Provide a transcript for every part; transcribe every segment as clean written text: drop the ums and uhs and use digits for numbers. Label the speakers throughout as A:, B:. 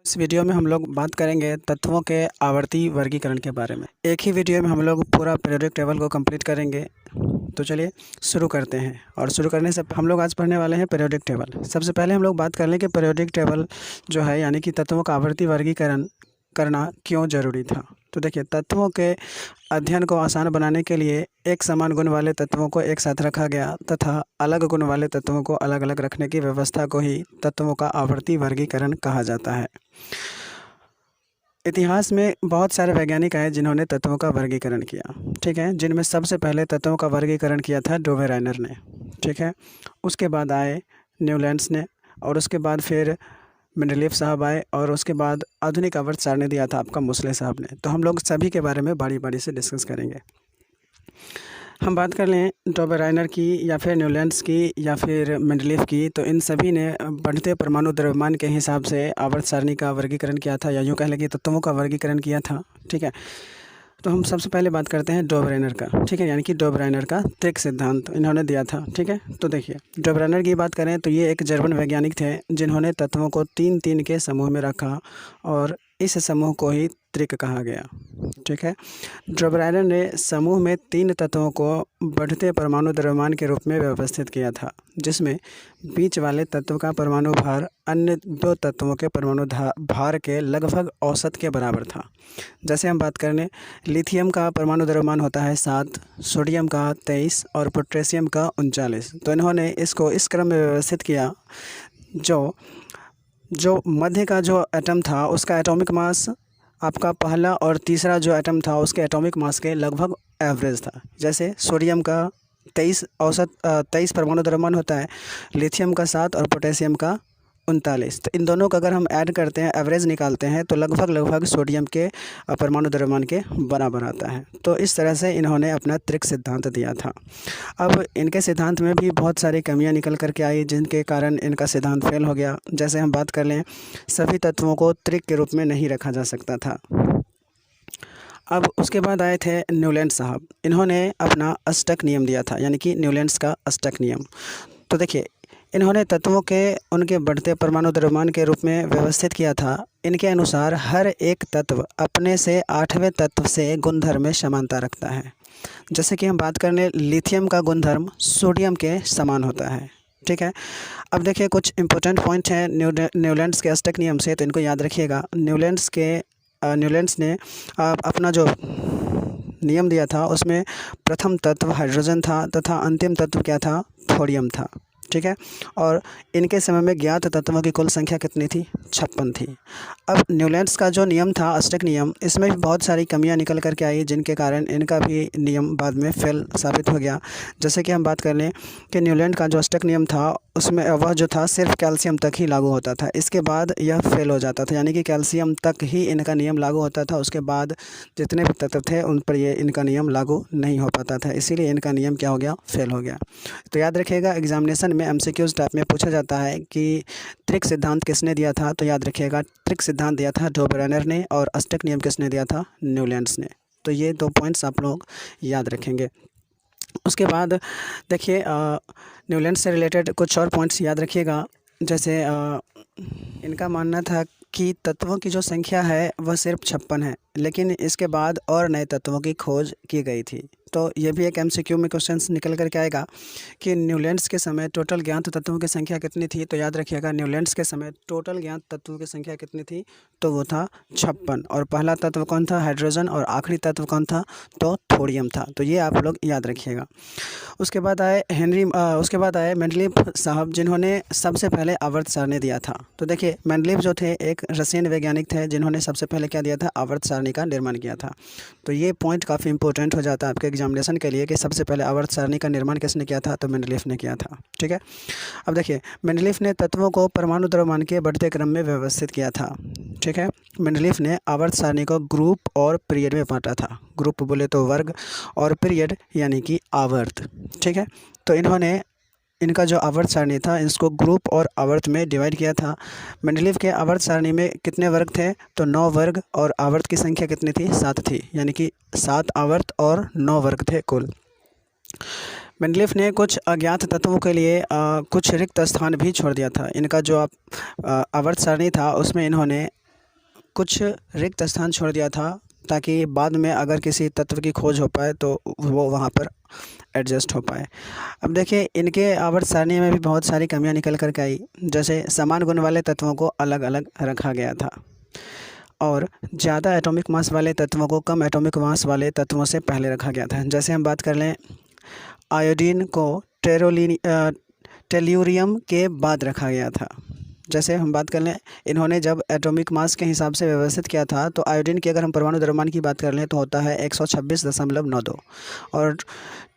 A: इस वीडियो में हम लोग बात करेंगे तत्वों के आवर्ती वर्गीकरण के बारे में। एक ही वीडियो में हम लोग पूरा पीरियोडिक टेबल को कंप्लीट करेंगे। तो चलिए शुरू करते हैं। और शुरू करने से हम लोग आज पढ़ने वाले हैं पीरियोडिक टेबल। सबसे पहले हम लोग बात कर लें कि पीरियोडिक टेबल जो है यानी कि तत्वों का आवर्ती वर्गीकरण करना क्यों ज़रूरी था। तो देखिए, तत्वों के अध्ययन को आसान बनाने के लिए एक समान गुण वाले तत्वों को एक साथ रखा गया तथा अलग गुण वाले तत्वों को अलग अलग रखने की व्यवस्था को ही तत्वों का आवर्ती वर्गीकरण कहा जाता है। इतिहास में बहुत सारे वैज्ञानिक आए जिन्होंने तत्वों का वर्गीकरण किया, ठीक है, जिनमें सबसे पहले तत्वों का वर्गीकरण किया था डोबेराइनर ने, ठीक है। उसके बाद आए न्यूलैंड्स ने, और उसके बाद फिर मेंडलीफ साहब आए, और उसके बाद आधुनिक आवर्त सारणी दिया था आपका मोसले साहब ने। तो हम लोग सभी के बारे में बारी बारी से डिस्कस करेंगे। हम बात कर लें डोबेराइनर की या फिर न्यूलैंड्स की या फिर मेंडलीफ की, तो इन सभी ने बढ़ते परमाणु द्रव्यमान के हिसाब से आवर्त सारणी का वर्गीकरण किया था, या यूँ कह लें कि तत्वों का वर्गीकरण किया था, ठीक है। तो हम सबसे पहले बात करते हैं डोबेराइनर का, ठीक है, यानी कि डोबेराइनर का त्रिक सिद्धांत इन्होंने दिया था, ठीक है। तो देखिए, डोबेराइनर की बात करें तो ये एक जर्मन वैज्ञानिक थे जिन्होंने तत्वों को तीन तीन के समूह में रखा, और इस समूह को ही त्रिक कहा गया, ठीक है। डोबेराइनर ने समूह में तीन तत्वों को बढ़ते परमाणु द्रव्यमान के रूप में व्यवस्थित किया था, जिसमें बीच वाले तत्व का परमाणु भार अन्य दो तत्वों के परमाणु भार के लगभग औसत के बराबर था। जैसे हम बात करें, लिथियम का परमाणु द्रव्यमान होता है 7, सोडियम का 23 और पोटेशियम का 39। तो इन्होंने इसको इस क्रम में व्यवस्थित किया, जो मध्य का जो एटम था उसका एटॉमिक मास आपका पहला और तीसरा जो एटम था उसके एटॉमिक मास के लगभग एवरेज था। जैसे सोडियम का 23 परमाणु द्रव्यमान होता है, लिथियम का 7 और पोटेशियम का 39। तो इन दोनों का अगर हम ऐड करते हैं, एवरेज निकालते हैं, तो लगभग सोडियम के परमाणु द्रव्यमान के बराबर आता है। तो इस तरह से इन्होंने अपना त्रिक सिद्धांत दिया था। अब इनके सिद्धांत में भी बहुत सारी कमियां निकल कर के आई, जिनके कारण इनका सिद्धांत फेल हो गया। जैसे हम बात कर लें, सभी तत्वों को त्रिक के रूप में नहीं रखा जा सकता था। अब उसके बाद आए थे न्यूलैंड्स साहब। इन्होंने अपना अष्टक नियम दिया था, यानी कि न्यूलैंड्स का अष्टक नियम। तो देखिए, इन्होंने तत्वों के उनके बढ़ते परमाणु द्रव्यमान के रूप में व्यवस्थित किया था। इनके अनुसार हर एक तत्व अपने से 8वें तत्व से गुणधर्म में समानता रखता है। जैसे कि हम बात करें, लिथियम का गुणधर्म सोडियम के समान होता है, ठीक है। अब देखिए, कुछ इंपॉर्टेंट पॉइंट हैं न्यूलैंड्स के अष्टक नियम से, तो इनको याद रखिएगा। न्यूलैंड्स ने अपना जो नियम दिया था उसमें प्रथम तत्व हाइड्रोजन था तथा अंतिम तत्व क्या था, थोरियम था, ठीक है। और इनके समय में ज्ञात तत्वों की कुल संख्या कितनी थी, 56 थी। अब न्यूलैंड्स का जो नियम था, अष्टक नियम, इसमें भी बहुत सारी कमियां निकल कर के आई, जिनके कारण इनका भी नियम बाद में फेल साबित हो गया। जैसे कि हम बात कर लें कि न्यूलैंड का जो अष्टक नियम था उसमें वह जो था सिर्फ कैल्शियम तक ही लागू होता था, इसके बाद यह फेल हो जाता था, यानी कि कैल्शियम तक ही इनका नियम लागू होता था। उसके बाद जितने भी तत्व थे उन पर ये इनका नियम लागू नहीं हो पाता था, इसीलिए इनका नियम क्या हो गया, फेल हो गया। तो याद रखिएगा, एग्जामिनेशन में एमसीक्यूज टाइप में पूछा जाता है कि त्रिक सिद्धांत किसने दिया था। तो याद रखिएगा, त्रिक सिद्धांत दिया था डोबेराइनर ने, और अष्टक नियम किसने दिया था, न्यूलैंड्स ने। तो ये 2 पॉइंट्स आप लोग याद रखेंगे। उसके बाद देखिए, न्यूलैंड्स से रिलेटेड कुछ और पॉइंट्स याद रखिएगा। जैसे इनका मानना था कि तत्वों की जो संख्या है वह सिर्फ 56 है, लेकिन इसके बाद और नए तत्वों की खोज की गई थी। तो ये भी एक एमसीक्यू में क्वेश्चन निकल करके आएगा कि न्यूलैंड्स के समय टोटल ज्ञात तत्वों की संख्या कितनी थी। तो याद रखिएगा, न्यूलैंड्स के समय टोटल ज्ञात तत्वों की संख्या कितनी थी, तो वो था 56। और पहला तत्व कौन था, हाइड्रोजन, और आखिरी तत्व कौन था, तो थोरियम था। तो ये आप लोग याद रखिएगा। उसके बाद आए मेंडलीफ साहब, जिन्होंने सबसे पहले आवर्त सारणी दिया था। तो देखिए, मेंडलीफ जो थे एक रशियन वैज्ञानिक थे जिन्होंने सबसे पहले क्या दिया था, आवर्त सारणी का निर्माण किया था। तो ये पॉइंट काफ़ी इंपॉर्टेंट हो जाता है आपके एग्जामिनेशन के लिए कि सबसे पहले आवर्त सारणी का निर्माण किसने किया था, तो मेंडलीफ ने किया था, ठीक है। अब देखिए, मेंडलीफ ने तत्वों को परमाणु द्रव्यमान के बढ़ते क्रम में व्यवस्थित किया था, ठीक है। मेंडलीफ ने आवर्त सारणी को ग्रुप और पीरियड में बांटा था। ग्रुप बोले तो वर्ग, और पीरियड यानी कि आवर्त, ठीक है। तो इनका जो आवर्त सारणी था इसको ग्रुप और आवर्त में डिवाइड किया था। मेंडलीफ के आवर्त सारणी में कितने वर्ग थे, तो 9 वर्ग, और आवर्त की संख्या कितनी थी, 7 थी, यानी कि 7 आवर्त और 9 वर्ग थे कुल। मेंडलीफ ने कुछ अज्ञात तत्वों के लिए कुछ रिक्त स्थान भी छोड़ दिया था। इनका जो आवर्त सारणी था उसमें इन्होंने कुछ रिक्त स्थान छोड़ दिया था ताकि बाद में अगर किसी तत्व की खोज हो पाए तो वो वहाँ पर एडजस्ट हो पाए। अब देखिए इनके आवर्त सारणी में भी बहुत सारी कमियां निकल कर के आई, जैसे समान गुण वाले तत्वों को अलग अलग रखा गया था और ज़्यादा एटॉमिक मास वाले तत्वों को कम एटॉमिक मास वाले तत्वों से पहले रखा गया था। जैसे हम बात कर लें आयोडीन को टेल्यूरियम के बाद रखा गया था। जैसे हम बात कर लें इन्होंने जब एटॉमिक मास के हिसाब से व्यवस्थित किया था तो आयोडीन की अगर हम परमाणु द्रव्यमान की बात कर लें तो होता है 126.92 और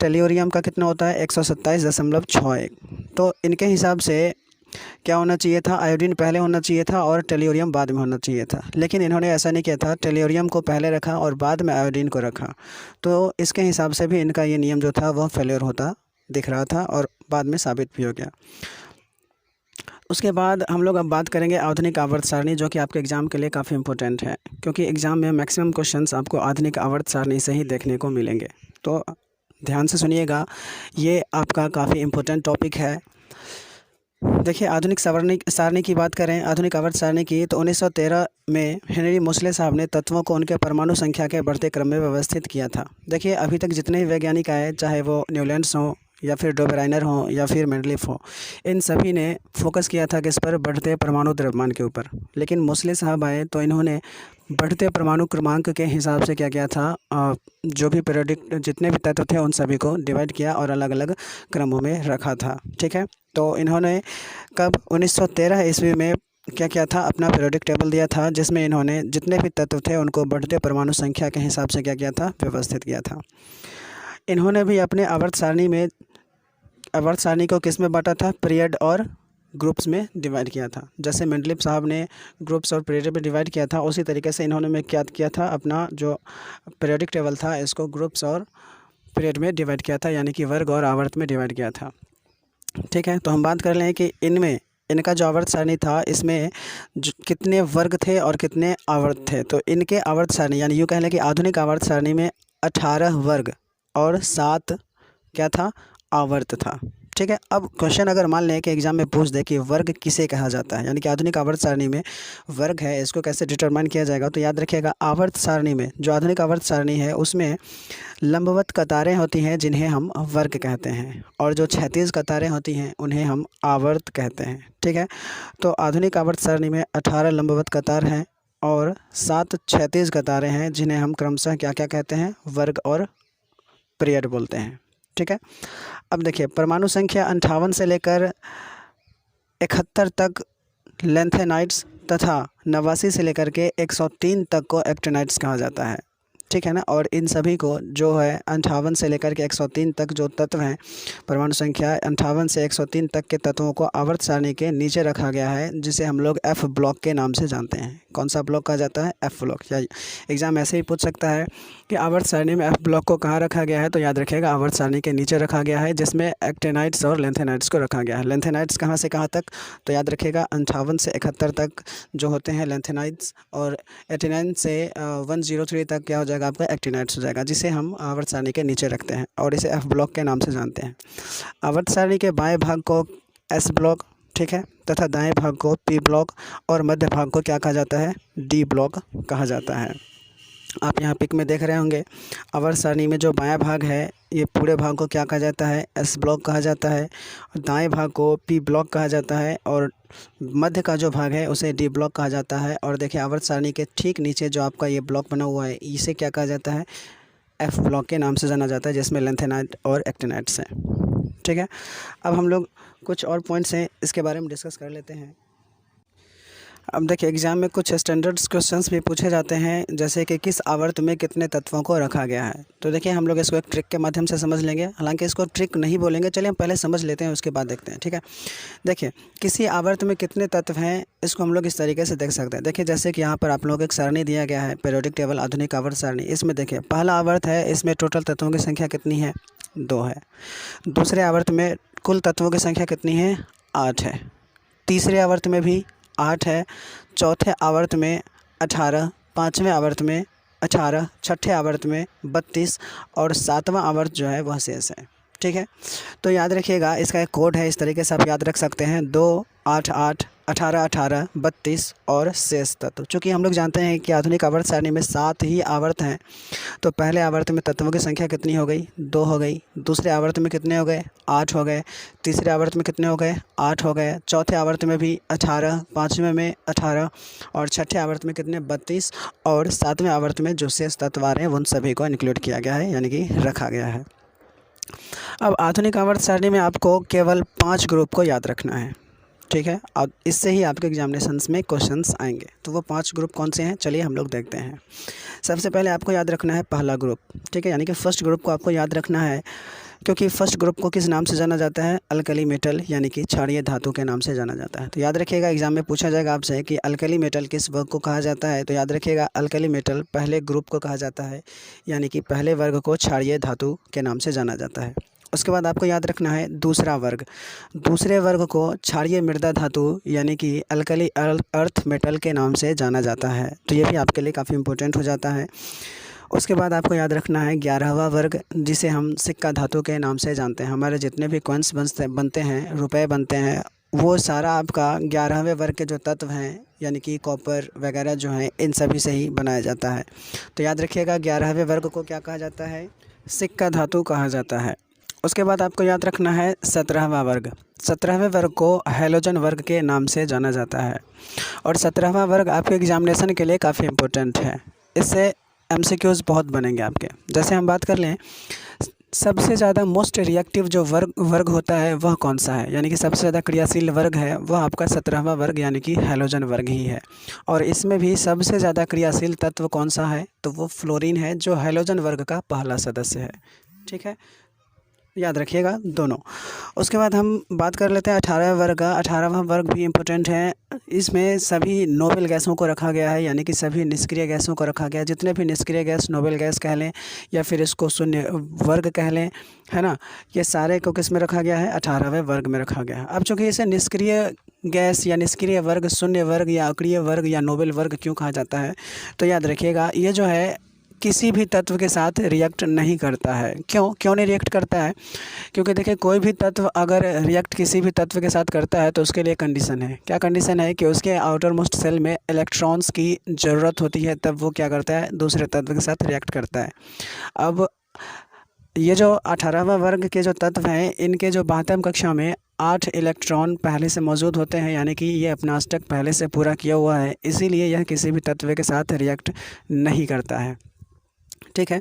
A: टेल्यूरियम का कितना होता है 127.61। तो इनके हिसाब से क्या होना चाहिए था, आयोडीन पहले होना चाहिए था और टेल्यूरियम बाद में होना चाहिए था, लेकिन इन्होंने ऐसा नहीं किया था, टेल्यूरियम को पहले रखा और बाद में आयोडीन को रखा। तो इसके हिसाब से भी इनका ये नियम जो था वह फेलियर होता दिख रहा था और बाद में साबित भी हो गया। उसके बाद हम लोग अब बात करेंगे आधुनिक आवर्त सारणी, जो कि आपके एग्ज़ाम के लिए काफ़ी इंपॉर्टेंट है, क्योंकि एग्ज़ाम में मैक्सिमम क्वेश्चंस आपको आधुनिक आवर्त सारणी से ही देखने को मिलेंगे। तो ध्यान से सुनिएगा, ये आपका काफ़ी इम्पोर्टेंट टॉपिक है। देखिए आधुनिक सारणी की बात करें, आधुनिक आवर्त सारणी की, तो 1913 में हेनरी मोसले साहब ने तत्वों को उनके परमाणु संख्या के बढ़ते क्रम में व्यवस्थित किया था। देखिए अभी तक जितने भी वैज्ञानिक आए, चाहे वो न्यूलैंड्स हों या फिर डोबेराइनर हो या फिर मेंडलीफ हो, इन सभी ने फोकस किया था किस पर, बढ़ते परमाणु द्रव्यमान के ऊपर। लेकिन मोसले साहब आए तो इन्होंने बढ़ते परमाणु क्रमांक के हिसाब से क्या किया था, जो भी पीरियोडिक जितने भी तत्व थे उन सभी को डिवाइड किया और अलग अलग क्रमों में रखा था। ठीक है, तो इन्होंने कब 1913 ईस्वी में क्या किया था, अपना पीरियोडिक टेबल दिया था, जिसमें इन्होंने जितने भी तत्व थे उनको बढ़ते परमाणु संख्या के हिसाब से क्या किया था, व्यवस्थित किया था। इन्होंने भी अपने आवर्त सारणी को किस में बांटा था, पीरियड और ग्रुप्स में डिवाइड किया था। जैसे मेंडलीफ साहब ने ग्रुप्स और पीरियड में डिवाइड किया था, उसी तरीके से इन्होंने में क्या किया था, अपना जो पीरियोडिक टेबल था इसको ग्रुप्स और पीरियड में डिवाइड किया था, यानी कि वर्ग और आवर्त में डिवाइड किया था। ठीक है, तो हम बात कर लें कि इनका जो आवर्त सारणी था इसमें कितने वर्ग थे और कितने आवर्त थे। तो इनके आवर्त सारणी यानी यूँ कह लें कि आधुनिक आवर्त सारणी में 18 वर्ग और 7 क्या था, आवर्त था। ठीक है, अब क्वेश्चन अगर मान लें कि एग्जाम में पूछ दे कि वर्ग किसे कहा जाता है, यानी कि आधुनिक आवर्त सारणी में वर्ग है, इसको कैसे डिटरमाइन किया जाएगा, तो याद रखिएगा आवर्त सारणी में, जो आधुनिक आवर्त सारणी है उसमें लंबवत कतारें होती हैं जिन्हें हम वर्ग कहते हैं, और जो क्षैतिज कतारें होती हैं उन्हें हम आवर्त कहते हैं। ठीक है, तो आधुनिक आवर्त सारणी में 18 लंबवत कतार हैं और 7 क्षैतिज कतारें हैं, जिन्हें हम क्रमशः क्या क्या कहते हैं, वर्ग और पीरियड बोलते हैं। ठीक है, अब देखिए परमाणु संख्या 58 से लेकर 71 तक लेंथेनाइट्स तथा 89 से लेकर के 103 तक को एक्टिनाइट्स कहा जाता है। ठीक है ना, और इन सभी को जो है 58 से लेकर के 103 तक जो तत्व हैं, परमाणु संख्या 58 से 103 तक के तत्वों को आवर्त सारणी के नीचे रखा गया है, जिसे हम लोग एफ ब्लॉक के नाम से जानते हैं। कौन सा ब्लॉक कहा जाता है, एफ ब्लॉक। या एग्जाम ऐसे ही पूछ सकता है कि आवर्त सारणी में एफ ब्लॉक को कहाँ रखा गया है, तो याद रखिएगा आवर्त सारणी के नीचे रखा गया है, जिसमें एक्टिनाइट्स और लेंथेनाइट्स को रखा गया है। लेंथेनाइट्स कहाँ से कहाँ तक, तो याद रखिएगा 58 से 71 तक जो होते हैं लेंथेनाइट्स, और 89 से 103 तक क्या हो जाएगा, आपका एक्टिनाइट्स हो जाएगा, जिसे हम आवर्त सारणी के नीचे रखते हैं और इसे एफ ब्लॉक के नाम से जानते हैं। आवर्त सारणी के बाएं भाग को एस ब्लॉक, ठीक है, तथा दाएं भाग को पी ब्लॉक और मध्य भाग को क्या कहा जाता है, डी ब्लॉक कहा जाता है। आप यहाँ पिक में देख रहे होंगे, आवर्त सारणी में जो बायां भाग है ये पूरे भाग को क्या कहा जाता है, एस ब्लॉक कहा जाता है, और दाएं भाग को पी ब्लॉक कहा जाता है, और मध्य का जो भाग है उसे डी ब्लॉक कहा जाता है। और देखिए आवर्त सारणी के ठीक नीचे जो आपका ये ब्लॉक बना हुआ है, इसे क्या कहा जाता है, एफ ब्लॉक के नाम से जाना जाता है, जिसमें लेंथेनाइट और एक्टिनाइट्स हैं। ठीक है, अब हम लोग कुछ और पॉइंट्स हैं इसके बारे में डिस्कस कर लेते हैं। अब देखिए एग्ज़ाम में कुछ स्टैंडर्ड्स क्वेश्चंस भी पूछे जाते हैं, जैसे कि किस आवर्त में कितने तत्वों को रखा गया है। तो देखिए हम लोग इसको एक ट्रिक के माध्यम से समझ लेंगे, हालांकि इसको ट्रिक नहीं बोलेंगे, चलिए हम पहले समझ लेते हैं उसके बाद देखते हैं। ठीक है, देखिए किसी आवर्त में कितने तत्व हैं, इसको हम लोग इस तरीके से देख सकते हैं। देखिए जैसे कि यहाँ पर आप लोग एक सारणी दिया गया है, पीरियोडिक टेबल आधुनिक आवर्त सारणी। इसमें देखिए पहला आवर्त है, इसमें टोटल तत्वों की संख्या कितनी है, 2 है। दूसरे आवर्त में कुल तत्वों की संख्या कितनी है, 8 है। तीसरे आवर्त में भी 8 है। चौथे आवर्त में 18, पाँचवें आवर्त में 18, छठे आवर्त में 32 और 7वां आवर्त जो है वह शेष है। ठीक है, तो याद रखिएगा इसका एक कोड है, इस तरीके से आप याद रख सकते हैं, 2 8 8 18, 18, 32 और शेष तत्व। चूँकि हम लोग जानते हैं कि आधुनिक आवर्त सारणी में 7 ही आवर्त हैं, तो पहले आवर्त में तत्वों की संख्या कितनी हो गई? 2 हो गई। दूसरे आवर्त में कितने हो गए? 8 हो गए। तीसरे आवर्त में कितने हो गए? 8 हो गए। चौथे आवर्त में भी 18, पाँचवें में 18 और छठे आवर्त में कितने? 32 और सातवें आवर्त में जो शेष तत्व आ रहे हैं उन सभी को इंक्लूड किया गया है, यानी कि रखा गया है। अब आधुनिक आवर्त सारणी में आपको केवल 5 ग्रुप को याद रखना है, ठीक है। अब इससे ही आपके एग्जामिनेशंस में क्वेश्चंस आएंगे। तो वो 5 ग्रुप कौन से हैं, चलिए हम लोग देखते हैं। सबसे पहले आपको याद रखना है पहला ग्रुप, ठीक है, यानी कि फर्स्ट ग्रुप को आपको याद रखना है, क्योंकि फर्स्ट ग्रुप को किस नाम से जाना जाता है? अल्कली मेटल, यानी कि क्षारीय धातु के नाम से जाना जाता है। तो याद रखिएगा, एग्जाम में पूछा जाएगा आपसे कि अल्कली मेटल किस वर्ग को कहा जाता है, तो याद रखिएगा अल्कली मेटल पहले ग्रुप को कहा जाता है, यानी कि पहले वर्ग को क्षारीय धातु के नाम से जाना जाता है। उसके बाद आपको याद रखना है दूसरा वर्ग, दूसरे वर्ग को क्षारीय मृदा धातु, यानी कि अल्कली अर्थ मेटल के नाम से जाना जाता है। तो ये भी आपके लिए काफ़ी इंपॉर्टेंट हो जाता है। उसके बाद आपको याद रखना है 11वां वर्ग, जिसे हम सिक्का धातु के नाम से जानते हैं। हमारे जितने भी कॉइन्स बनते हैं, रुपए बनते हैं, वो सारा आपका 11वें वर्ग के जो तत्व हैं, यानी कि कॉपर वगैरह जो हैं, इन सभी से ही बनाया जाता है। तो याद रखिएगा 11वें वर्ग को क्या कहा जाता है? सिक्का धातु कहा जाता है। उसके बाद आपको याद रखना है 17वां वर्ग, 17वें वर्ग को हैलोजन वर्ग के नाम से जाना जाता है। और 17वां वर्ग आपके एग्जामिनेशन के लिए काफ़ी इम्पोर्टेंट है, इससे MCQs बहुत बनेंगे आपके। जैसे हम बात कर लें, सबसे ज़्यादा मोस्ट रिएक्टिव जो वर्ग होता है वह कौन सा है, यानी कि सबसे ज़्यादा क्रियाशील वर्ग है वह आपका 17वां वर्ग, यानी कि हैलोजन वर्ग ही है। और इसमें भी सबसे ज़्यादा क्रियाशील तत्व कौन सा है? तो वो फ्लोरीन है, जो हैलोजन वर्ग का पहला सदस्य है, ठीक है, याद रखिएगा दोनों। उसके बाद हम बात कर लेते हैं 18वें वर्ग का। 18वां वर्ग भी इम्पोर्टेंट है, इसमें सभी नोबेल गैसों को रखा गया है, यानी कि सभी निष्क्रिय गैसों को रखा गया है। जितने भी निष्क्रिय गैस नोबेल गैस कह लें या फिर इसको शून्य वर्ग कह लें, है ना, ये सारे को किस में रखा गया है? 18वें वर्ग में रखा गया है। अब चूँकि इसे निष्क्रिय गैस या निष्क्रिय वर्ग, शून्य वर्ग या अक्रिय वर्ग या नोबेल वर्ग क्यों कहा जाता है, तो याद रखिएगा ये जो है किसी भी तत्व के साथ रिएक्ट नहीं करता है। क्यों नहीं रिएक्ट करता है? क्योंकि देखिए, कोई भी तत्व अगर रिएक्ट किसी भी तत्व के साथ करता है तो उसके लिए कंडीशन है। क्या कंडीशन है? कि उसके आउटर मोस्ट सेल में इलेक्ट्रॉन्स की ज़रूरत होती है, तब वो क्या करता है? दूसरे तत्व के साथ रिएक्ट करता है। अब ये जो 18वां वर्ग के जो तत्व हैं, इनके जो 12वीं कक्षा में 8 इलेक्ट्रॉन पहले से मौजूद होते हैं, यानी कि ये अपना अष्टक पहले से पूरा किया हुआ है, इसीलिए यह किसी भी तत्व के साथ रिएक्ट नहीं करता है, ठीक है।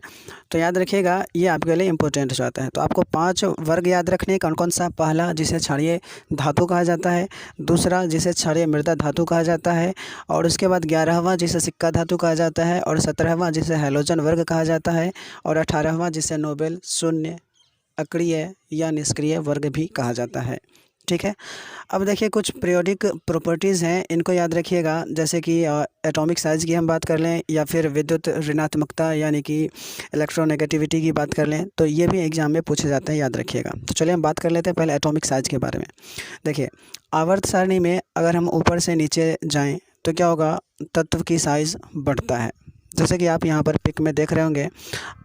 A: तो याद रखिएगा ये आपके लिए इम्पोर्टेंट हो जाता है। तो आपको 5 वर्ग याद रखने, कौन कौन सा? पहला जिसे क्षारीय धातु कहा जाता है, दूसरा जिसे क्षारीय मृदा धातु कहा जाता है, और उसके बाद 11वां जिसे सिक्का धातु कहा जाता है, और 17वां जिसे हैलोजन वर्ग कहा जाता है, और 18वां जिसे नोबेल शून्य, अक्रिय या निष्क्रिय वर्ग भी कहा जाता है, ठीक है। अब देखिए कुछ पीरियोडिक प्रॉपर्टीज़ हैं, इनको याद रखिएगा। जैसे कि एटॉमिक साइज़ की हम बात कर लें या फिर विद्युत ऋणात्मकता यानी कि इलेक्ट्रोनेगेटिविटी की बात कर लें, तो ये भी एग्जाम में पूछे जाते हैं, याद रखिएगा। तो चलिए हम बात कर लेते हैं पहले एटॉमिक साइज़ के बारे में। देखिए, आवर्त सारणी में अगर हम ऊपर से नीचे जाएँ तो क्या होगा? तत्व की साइज़ बढ़ता है। जैसे कि आप यहाँ पर पिक में देख रहे होंगे,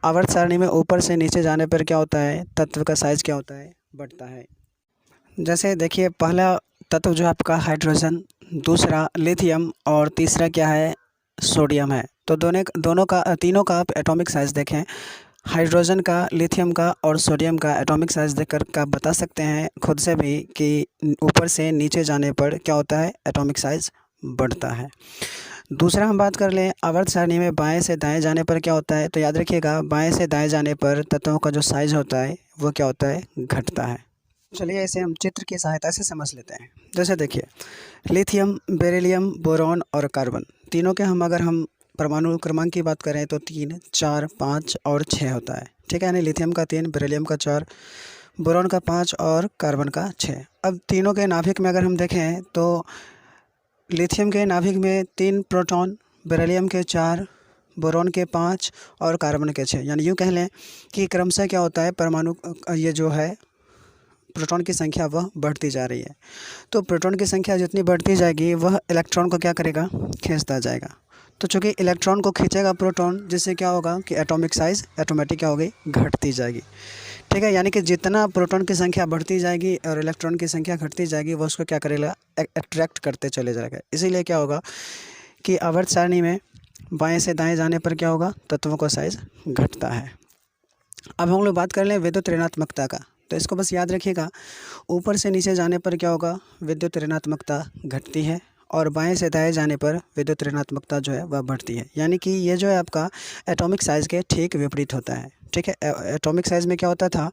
A: आवर्त सारणी में ऊपर से नीचे जाने पर क्या होता है? तत्व का साइज़ क्या होता है? बढ़ता है। जैसे देखिए, पहला तत्व जो आपका हाइड्रोजन, दूसरा लिथियम और तीसरा क्या है? सोडियम है। तो दोनों का तीनों का आप एटॉमिक साइज़ देखें, हाइड्रोजन का, लिथियम का और सोडियम का एटॉमिक साइज़ देखकर आप बता सकते हैं खुद से भी कि ऊपर से नीचे जाने पर क्या होता है? एटॉमिक साइज़ बढ़ता है। दूसरा हम बात कर लें, आवर्त सारणी में बाएं से दाएं जाने पर क्या होता है? तो याद रखिएगा, बाएं से दाएं जाने पर तत्वों का जो साइज़ होता है वो क्या होता है? घटता है। चलिए इसे हम चित्र की सहायता से समझ लेते हैं। जैसे देखिए, लिथियम, बेरिलियम, बोरॉन और कार्बन, तीनों के अगर हम परमाणु क्रमांक की बात करें तो 3, 4, 5 और 6 होता है, ठीक है। यानी लिथियम का 3, बेरिलियम का 4, बोरॉन का 5 और कार्बन का 6। अब तीनों के नाभिक में अगर हम देखें तो लिथियम के नाभिक में 3 प्रोटॉन, बेरिलियम के 4, बोरॉन के 5 और कार्बन के 6। यानी यूँ कह लें कि क्रमशः क्या होता है? परमाणु ये जो है प्रोटॉन की संख्या वह बढ़ती जा रही है। तो प्रोटॉन की संख्या जितनी बढ़ती जाएगी वह इलेक्ट्रॉन को क्या करेगा? खींचता जाएगा। तो चूँकि इलेक्ट्रॉन को खींचेगा प्रोटॉन, जिससे क्या होगा कि एटॉमिक साइज़ ऑटोमेटिक क्या हो गई? घटती जाएगी, ठीक है, यानी कि जितना प्रोटॉन की संख्या बढ़ती जाएगी और इलेक्ट्रॉन की संख्या घटती जाएगी, वो उसको क्या करेगा, अट्रैक्ट करते चले जाएगा। इसीलिए क्या होगा कि आवर्त सारणी में बाएं से दाएं जाने पर क्या होगा, तत्वों का साइज घटता है। अब हम लोग बात कर लें विद्युत ऋणात्मकता का, तो इसको बस याद रखिएगा, ऊपर से नीचे जाने पर क्या होगा, विद्युत ऋणात्मकता घटती है और बाएं से दाएं जाने पर विद्युत ऋणात्मकता जो है वह बढ़ती है। यानी कि ये जो है आपका एटॉमिक साइज़ के ठीक विपरीत होता है। ठीक है, एटॉमिक साइज़ में क्या होता था,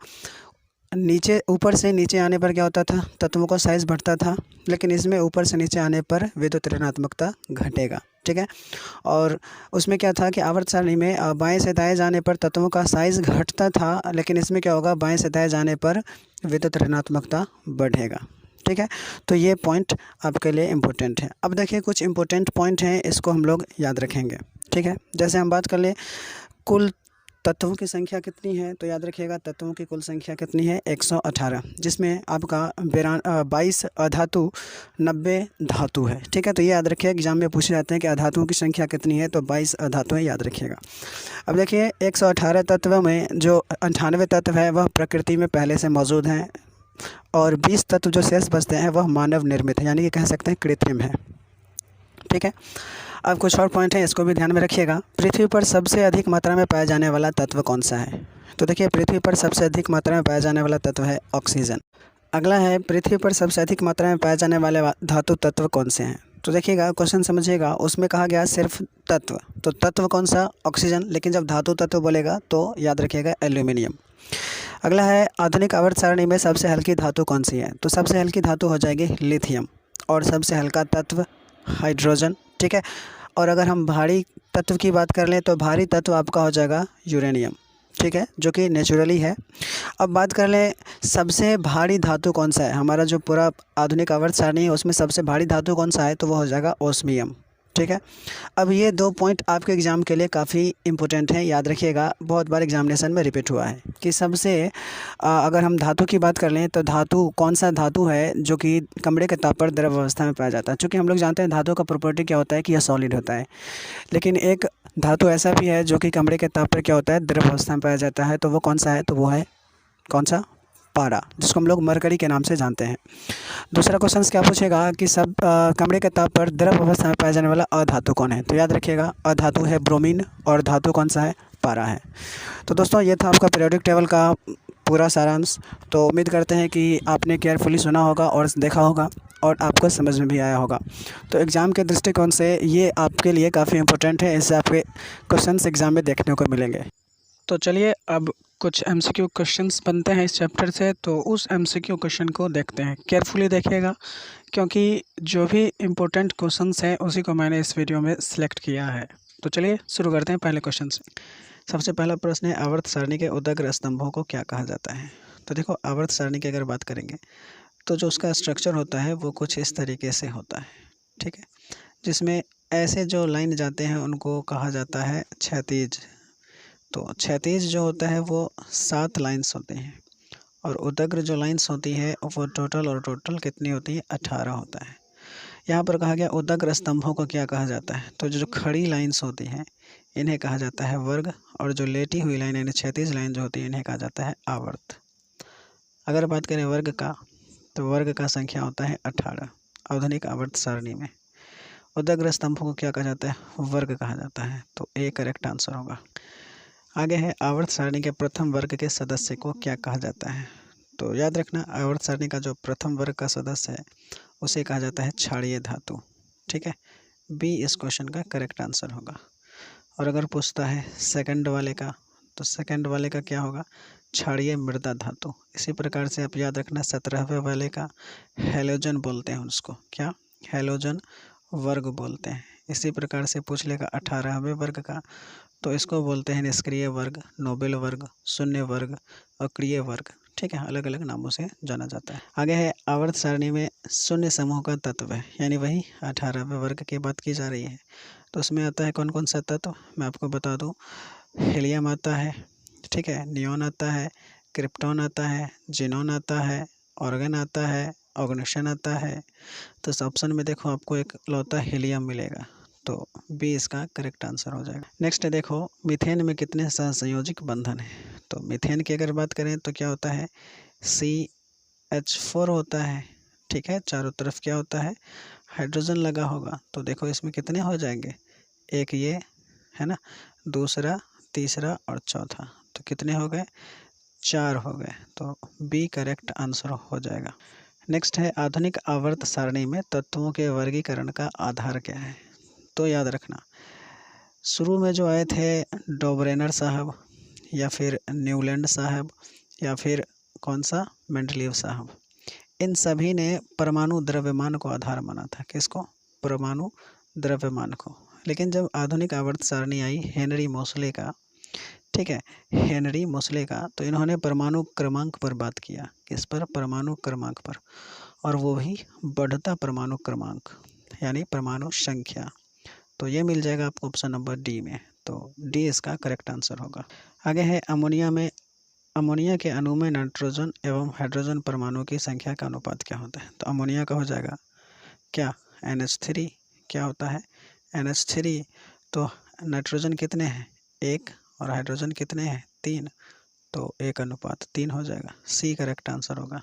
A: नीचे ऊपर से नीचे आने पर क्या होता था, तत्वों का साइज़ बढ़ता था, लेकिन इसमें ऊपर से नीचे आने पर विद्युत ऋणात्मकता घटेगा। ठीक है, और उसमें क्या था कि आवर्त सारणी में बाएं से दाएं जाने पर तत्वों का साइज़ घटता था, लेकिन इसमें क्या होगा, बाएं से दाएं जाने पर विद्युत ऋणात्मकता बढ़ेगा। ठीक है, तो ये पॉइंट आपके लिए इम्पोर्टेंट है। अब देखिए कुछ इम्पोर्टेंट पॉइंट हैं, इसको हम लोग याद रखेंगे। ठीक है, जैसे हम बात कर लें कुल तत्वों की संख्या कितनी है, तो याद रखिएगा तत्वों की कुल संख्या कितनी है, 118, जिसमें आपका 22 अधातु 90 धातु है। ठीक है, तो ये याद रखिए, एग्जाम में पूछे जाते हैं कि अधातुओं की संख्या कितनी है, तो 22 अधातुएँ याद रखिएगा। अब देखिए 118 तत्वों में जो 98 तत्व है वह प्रकृति में पहले से मौजूद हैं और 20 तत्व जो शेष बचते हैं वह मानव निर्मित है, यानी कि कह सकते हैं कृत्रिम है। ठीक है, अब कुछ और पॉइंट हैं, इसको भी ध्यान में रखिएगा। पृथ्वी पर सबसे अधिक मात्रा में पाया जाने वाला तत्व कौन सा है, तो देखिए पृथ्वी पर सबसे अधिक मात्रा में पाया जाने वाला तत्व है ऑक्सीजन। अगला है पृथ्वी पर सबसे अधिक मात्रा में पाए जाने वाले धातु तत्व कौन से हैं, तो देखिएगा क्वेश्चन समझिएगा, उसमें कहा गया सिर्फ तत्व, तो तत्व कौन सा, ऑक्सीजन, लेकिन जब धातु तत्व बोलेगा तो याद रखिएगा एल्यूमिनियम। अगला है आधुनिक आवर्त सारणी में सबसे हल्की धातु कौन सी है, तो सबसे हल्की धातु हो जाएगी लिथियम और सबसे हल्का तत्व हाइड्रोजन। ठीक है, और अगर हम भारी तत्व की बात कर लें तो भारी तत्व आपका हो जाएगा यूरेनियम। ठीक है, जो कि नेचुरली है। अब बात कर लें सबसे भारी धातु कौन सा है, हमारा जो पूरा आधुनिक आवर्त सारणी है उसमें सबसे भारी धातु कौन सा है, तो वो हो जाएगा ओस्मियम। ठीक है, अब ये 2 पॉइंट आपके एग्ज़ाम के लिए काफ़ी इंपॉर्टेंट हैं, याद रखिएगा, बहुत बार एग्जामिनेशन में रिपीट हुआ है कि सबसे अगर हम धातु की बात कर लें तो धातु कौन सा धातु है जो कि कमरे के ताप पर द्रव अवस्था में पाया जाता है। चूँकि हम लोग जानते हैं धातु का प्रॉपर्टी क्या होता है कि यह सॉलिड होता है, लेकिन एक धातु ऐसा भी है जो कि कमरे के ताप पर क्या होता है, द्रव अवस्था में पाया जाता है, तो वो कौन सा है, तो वो है कौन सा, पारा, जिसको हम लोग मरकरी के नाम से जानते हैं। दूसरा क्वेश्चन क्या पूछेगा कि सब कमरे के ताप पर द्रव अवस्था में पाया जाने वाला अधातु कौन है, तो याद रखिएगा अधातु है ब्रोमीन और धातु कौन सा है, पारा है। तो दोस्तों ये था आपका पीरियोडिक टेबल का पूरा सारांश। तो उम्मीद करते हैं कि आपने केयरफुली सुना होगा और देखा होगा और आपको समझ में भी आया होगा। तो एग्ज़ाम के दृष्टिकोण से ये आपके लिए काफ़ी इंपॉर्टेंट है, इससे आपके क्वेश्चंस एग्ज़ाम में देखने को मिलेंगे। तो चलिए अब कुछ एमसीक्यू क्वेश्चंस बनते हैं इस चैप्टर से, तो उस एमसीक्यू क्वेश्चन को देखते हैं। केयरफुली देखिएगा क्योंकि जो भी इम्पोर्टेंट क्वेश्चंस हैं उसी को मैंने इस वीडियो में सिलेक्ट किया है। तो चलिए शुरू करते हैं पहले क्वेश्चन से। सबसे पहला प्रश्न है आवर्त सारणी के उदग्र स्तंभों को क्या कहा जाता है। तो देखो आवर्त सारणी की अगर बात करेंगे तो जो उसका स्ट्रक्चर होता है वो कुछ इस तरीके से होता है। ठीक है, जिसमें ऐसे जो लाइन जाते हैं उनको कहा जाता है क्षैतिज। तो क्षैतिज जो होता है वो 7 लाइन्स होते हैं और उदग्र जो लाइन्स होती है वो टोटल कितनी होती है, 18 होता है। यहाँ पर कहा गया उदग्र स्तंभों को क्या कहा जाता है, तो जो खड़ी लाइन्स होती हैं इन्हें कहा जाता है वर्ग, और जो लेटी हुई लाइन यानी क्षैतिज लाइन जो होती है इन्हें कहा जाता है आवर्त। अगर बात करें वर्ग का, तो वर्ग का संख्या होता है 18 आधुनिक आवर्त सारणी में। उदग्र स्तंभों को क्या कहा जाता है, वर्ग कहा जाता है, तो ए करेक्ट आंसर होगा। आगे है आवर्त सारणी के प्रथम वर्ग के सदस्य को क्या कहा जाता है। तो याद रखना आवर्त सारणी का जो प्रथम वर्ग का सदस्य है उसे कहा जाता है क्षारीय धातु। ठीक है, बी इस क्वेश्चन का करेक्ट आंसर होगा। और अगर पूछता है सेकंड वाले का, तो सेकंड वाले का क्या होगा, क्षारीय मृदा धातु। इसी प्रकार से आप याद रखना 17वें वाले का हैलोजन बोलते हैं, उसको क्या, हैलोजन वर्ग बोलते हैं। इसी प्रकार से पूछ लेगा 18वें वर्ग का, तो इसको बोलते हैं निष्क्रिय वर्ग, नोबेल वर्ग, शून्य वर्ग, अक्रिय वर्ग। ठीक है, अलग अलग नामों से जाना जाता है। आगे है आवर्त सारणी में शून्य समूह का तत्व है, यानी वही 18वें वर्ग की बात की जा रही है। तो उसमें आता है कौन कौन सा तत्व, मैं आपको बता दूं, हीलियम आता है, ठीक है, नियॉन आता है, क्रिप्टॉन आता है, जिनॉन आता है, ऑर्गन आता है, ऑर्गेनेशन आता है। तो इस ऑप्शन में देखो आपको एक लौता हीलियम मिलेगा, तो बी इसका करेक्ट आंसर हो जाएगा। नेक्स्ट देखो मीथेन में कितने सहसंयोजक बंधन है। तो मीथेन की अगर बात करें तो क्या होता है, CH4 होता है। ठीक है, चारों तरफ क्या होता है, हाइड्रोजन लगा होगा। तो देखो इसमें कितने हो जाएंगे, एक ये है ना, दूसरा, तीसरा और चौथा, तो कितने हो गए, 4 हो गए। तो बी करेक्ट आंसर हो जाएगा। नेक्स्ट है, आधुनिक आवर्त सारणी में तत्वों के वर्गीकरण का आधार क्या है। तो याद रखना, शुरू में जो आए थे डोब्रेनर साहब, या फिर न्यूलैंड साहब, या फिर कौन सा, मेंडलीव साहब, इन सभी ने परमाणु द्रव्यमान को आधार माना था। किसको, परमाणु द्रव्यमान को। लेकिन जब आधुनिक आवर्त सारणी आई हेनरी मोसले का, ठीक है, हेनरी मोसले का, तो इन्होंने परमाणु क्रमांक पर बात किया। किस पर, परमाणु क्रमांक पर, और वो भी बढ़ता परमाणु क्रमांक, यानी परमाणु संख्या। तो ये मिल जाएगा आपको ऑप्शन नंबर डी में। तो डी इसका करेक्ट आंसर होगा। आगे है, अमोनिया के अणु में नाइट्रोजन एवं हाइड्रोजन परमाणु की संख्या का अनुपात क्या होता है। तो अमोनिया का हो जाएगा क्या, NH3। क्या होता है, NH3। तो नाइट्रोजन कितने हैं, 1, और हाइड्रोजन कितने हैं, 3। तो 1:3 हो जाएगा, सी करेक्ट आंसर होगा।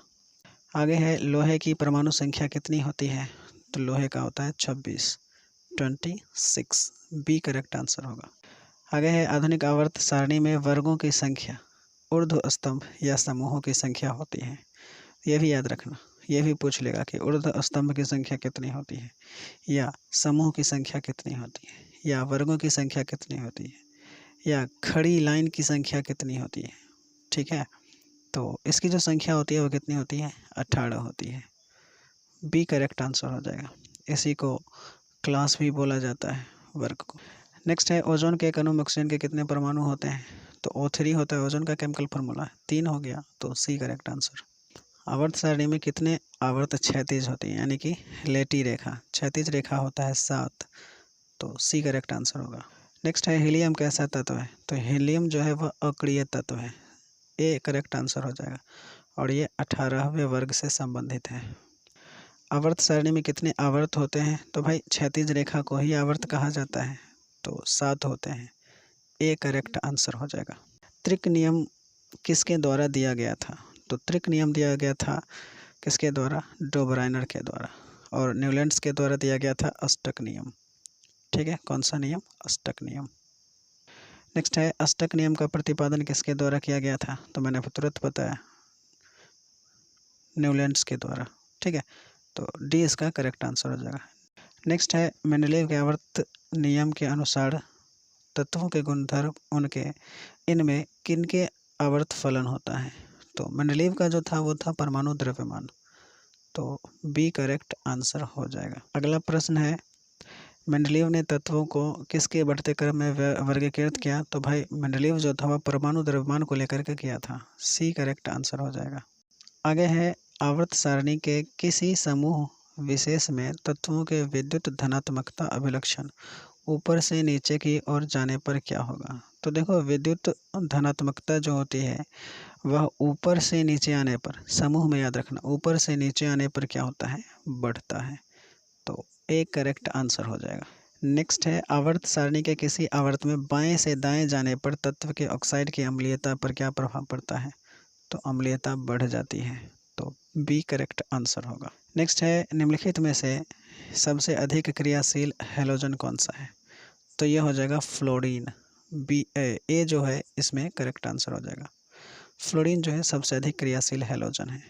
A: आगे है, लोहे की परमाणु संख्या कितनी होती है। तो लोहे का होता है 26, बी करेक्ट आंसर होगा। आगे है, आधुनिक आवर्त सारणी में वर्गों की संख्या ऊर्ध्व स्तंभ या समूहों की संख्या होती है। ये भी याद रखना, ये भी पूछ लेगा कि ऊर्ध्व स्तंभ की संख्या कितनी होती है, या समूह की संख्या कितनी होती है, या वर्गों की संख्या कितनी होती है, या खड़ी लाइन की संख्या कितनी होती है। ठीक है, तो इसकी जो संख्या होती है वो कितनी होती है, 18 होती है। बी करेक्ट आंसर हो जाएगा। इसी को क्लास भी बोला जाता है, वर्ग को। नेक्स्ट है, ओजोन के एक अणु में ऑक्सीजन के कितने परमाणु होते हैं। तो O3 होता है, ओजोन का केमिकल फार्मूला है, 3 हो गया, तो सी करेक्ट आंसर। आवर्त सारणी में कितने आवर्त क्षैतिज होती है, यानी कि लेटी रेखा, क्षैतिज रेखा होता है 7। तो सी करेक्ट आंसर होगा। नेक्स्ट है, हीलियम कैसा तत्व है। तो हीलियम जो है वह अक्रिय तत्व है, ए करेक्ट आंसर हो जाएगा, और ये 18वें वर्ग से संबंधित है। आवर्त सारणी में कितने आवर्त होते हैं। तो भाई क्षैतिज रेखा को ही आवर्त कहा जाता है, तो 7 होते हैं, ए करेक्ट आंसर हो जाएगा। त्रिक नियम किसके द्वारा दिया गया था। तो त्रिक नियम दिया गया था किसके द्वारा, डोब्राइनर के द्वारा, और न्यूलैंड्स के द्वारा दिया गया था अष्टक नियम। ठीक है, कौन सा नियम, अष्टक नियम। नेक्स्ट है, अष्टक नियम का प्रतिपादन किसके द्वारा किया गया था। तो मैंने तुरंत बताया, न्यूलैंड्स के द्वारा। ठीक है, तो डी इसका करेक्ट आंसर हो जाएगा। नेक्स्ट है, मेंडलीव के आवर्त नियम के अनुसार तत्वों के गुणधर्म उनके इनमें किनके आवर्त फलन होता है। तो मेंडलीव का जो था वो था परमाणु द्रव्यमान, तो बी करेक्ट आंसर हो जाएगा। अगला प्रश्न है, मेंडलीव ने तत्वों को किसके बढ़ते क्रम में वर्गीकृत किया। तो भाई मेंडलीव जो था वह परमाणु द्रव्यमान को लेकर के किया था, सी करेक्ट आंसर हो जाएगा। आगे है, आवर्त सारणी के किसी समूह विशेष में तत्वों के विद्युत धनात्मकता अभिलक्षण ऊपर से नीचे की ओर जाने पर क्या होगा। तो देखो, विद्युत धनात्मकता जो होती है वह ऊपर से नीचे आने पर, समूह में याद रखना, ऊपर से नीचे आने पर क्या होता है, बढ़ता है। तो एक करेक्ट आंसर हो जाएगा। नेक्स्ट है, आवर्त सारणी के किसी आवर्त में बाएं से दाएं जाने पर तत्व के ऑक्साइड की अम्लीयता पर क्या प्रभाव पड़ता है। तो अम्लीयता बढ़ जाती है, तो बी करेक्ट आंसर होगा। नेक्स्ट है, निम्नलिखित में से सबसे अधिक क्रियाशील हैलोजन कौन सा है। तो ये हो जाएगा फ्लोरीन, बी ए जो है इसमें करेक्ट आंसर हो जाएगा। फ्लोरीन जो है सबसे अधिक क्रियाशील हैलोजन है।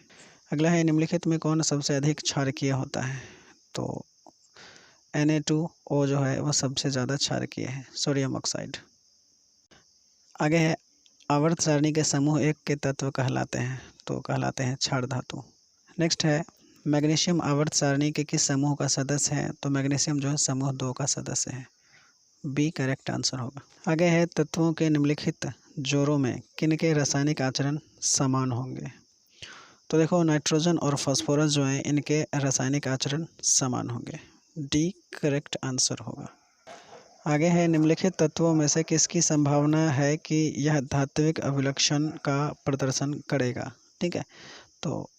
A: अगला है, निम्नलिखित में कौन सबसे अधिक क्षारकीय होता है। तो Na2O जो है वह सबसे ज़्यादा क्षारकीय है, सोडियम ऑक्साइड। आगे है, आवर्त सारणी के समूह 1 के तत्व कहलाते हैं। तो कहलाते हैं क्षार धातु। नेक्स्ट है, मैग्नीशियम आवर्त सारणी के किस समूह का सदस्य है। तो मैग्नीशियम जो है समूह 2 का सदस्य है, बी करेक्ट आंसर होगा। आगे है, तत्वों के निम्नलिखित जोड़ों में किनके रासायनिक आचरण समान होंगे। तो देखो, नाइट्रोजन और फास्फोरस जो हैं इनके रासायनिक आचरण समान होंगे, डी करेक्ट आंसर होगा। आगे है, निम्नलिखित तत्वों में से किसकी संभावना है कि यह धात्विक अभिलक्षण का प्रदर्शन करेगा। ठीक है, तो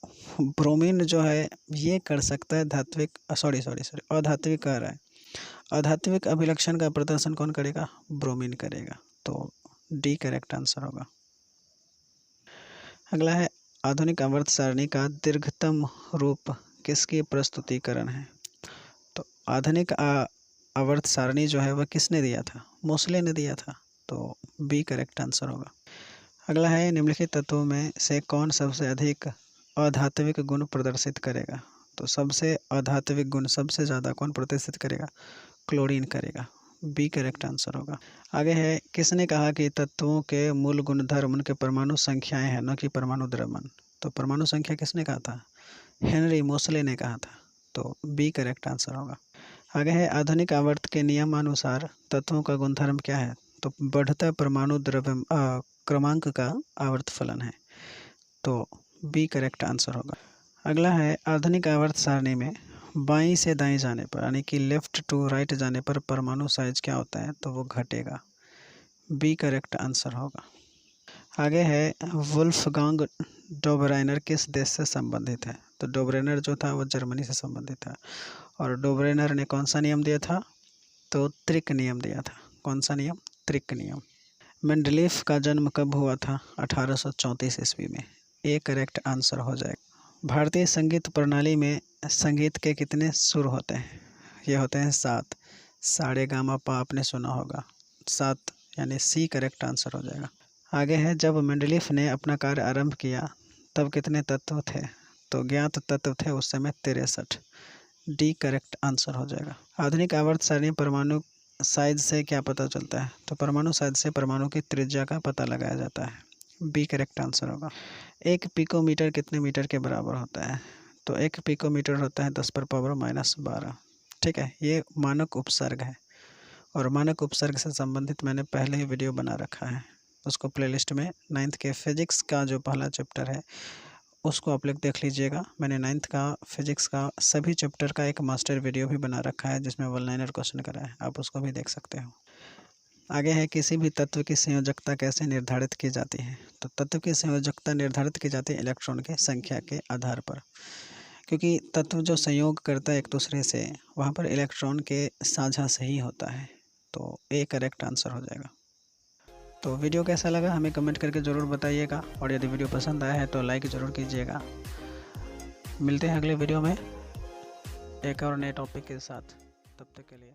A: ब्रोमीन जो है ये कर सकता है धात्विक, अधात्विक कह रहा है, अधात्विक अभिलक्षण का प्रदर्शन कौन करेगा, ब्रोमीन करेगा। तो डी करेक्ट आंसर होगा। अगला है आधुनिक आवर्त सारणी का दीर्घतम रूप किसकी प्रस्तुतिकरण है? तो आधुनिक आवर्त सारणी जो है वह किसने दिया था? मोसले ने दिया था। तो बी करेक्ट आंसर होगा। अगला है निम्नलिखित तत्वों में से कौन सबसे अधिक अधात्विक गुण प्रदर्शित करेगा? तो सबसे अधात्विक गुण सबसे ज़्यादा कौन प्रदर्शित करेगा? क्लोरीन करेगा। बी करेक्ट आंसर होगा। आगे है किसने कहा कि तत्वों के मूल गुणधर्म उनके परमाणु संख्याएं हैं, न कि परमाणु द्रव्यमान? तो परमाणु संख्या किसने कहा था? हेनरी मोसले ने कहा था। तो बी करेक्ट आंसर होगा। आगे है आधुनिक आवर्त के नियमानुसार तत्वों का गुणधर्म क्या है? तो बढ़ता परमाणु द्रव्य क्रमांक का आवर्त फलन है। तो बी करेक्ट आंसर होगा। अगला है आधुनिक आवर्त सारणी में बाईं से दाईं जाने पर यानी कि लेफ्ट टू राइट जाने पर परमाणु साइज क्या होता है? तो वो घटेगा। बी करेक्ट आंसर होगा। आगे है वुल्फगांग डोबराइनर किस देश से संबंधित है? तो डोबराइनर जो था वो जर्मनी से संबंधित था। और डोबराइनर ने कौन सा नियम दिया था? तो त्रिक नियम दिया था। कौन सा नियम? त्रिक नियम। मेंडलीफ का जन्म कब हुआ था? 1834 ईस्वी में। ए करेक्ट आंसर हो जाएगा। भारतीय संगीत प्रणाली में संगीत के कितने सुर होते हैं? ये होते हैं 7। सारे गामा पा आपने सुना होगा, 7 यानी सी करेक्ट आंसर हो जाएगा। आगे है जब मेंडलीफ ने अपना कार्य आरंभ किया तब कितने तत्व थे? तो ज्ञात तत्व थे उस समय 63। डी करेक्ट आंसर हो जाएगा। आधुनिक आवर्त सारणी परमाणु साइज से क्या पता चलता है? तो परमाणु साइज से परमाणु की त्रिज्या का पता लगाया जाता है। बी करेक्ट आंसर होगा। 1 पिकोमीटर कितने मीटर के बराबर होता है? तो 1 पिकोमीटर होता है 10⁻⁻12। ठीक है, ये मानक उपसर्ग है और मानक उपसर्ग से संबंधित मैंने पहले ही वीडियो बना रखा है, उसको प्लेलिस्ट में 9th के फिजिक्स का जो पहला चैप्टर है उसको आप लोग देख लीजिएगा। मैंने 9th का फिजिक्स का सभी चैप्टर का एक मास्टर वीडियो भी बना रखा है जिसमें 1-लाइनर क्वेश्चन करा है, आप उसको भी देख सकते हो। आगे है किसी भी तत्व की संयोजकता कैसे निर्धारित की जाती है? तो तत्व की संयोजकता निर्धारित की जाती है इलेक्ट्रॉन की संख्या के आधार पर, क्योंकि तत्व जो संयोग करता है एक दूसरे से वहाँ पर इलेक्ट्रॉन के साझा से ही होता है। तो ए करेक्ट आंसर हो जाएगा। तो वीडियो कैसा लगा हमें कमेंट करके ज़रूर बताइएगा और यदि वीडियो पसंद आया है तो लाइक ज़रूर कीजिएगा। मिलते हैं अगले वीडियो में एक और नए टॉपिक के साथ, तब तक के लिए।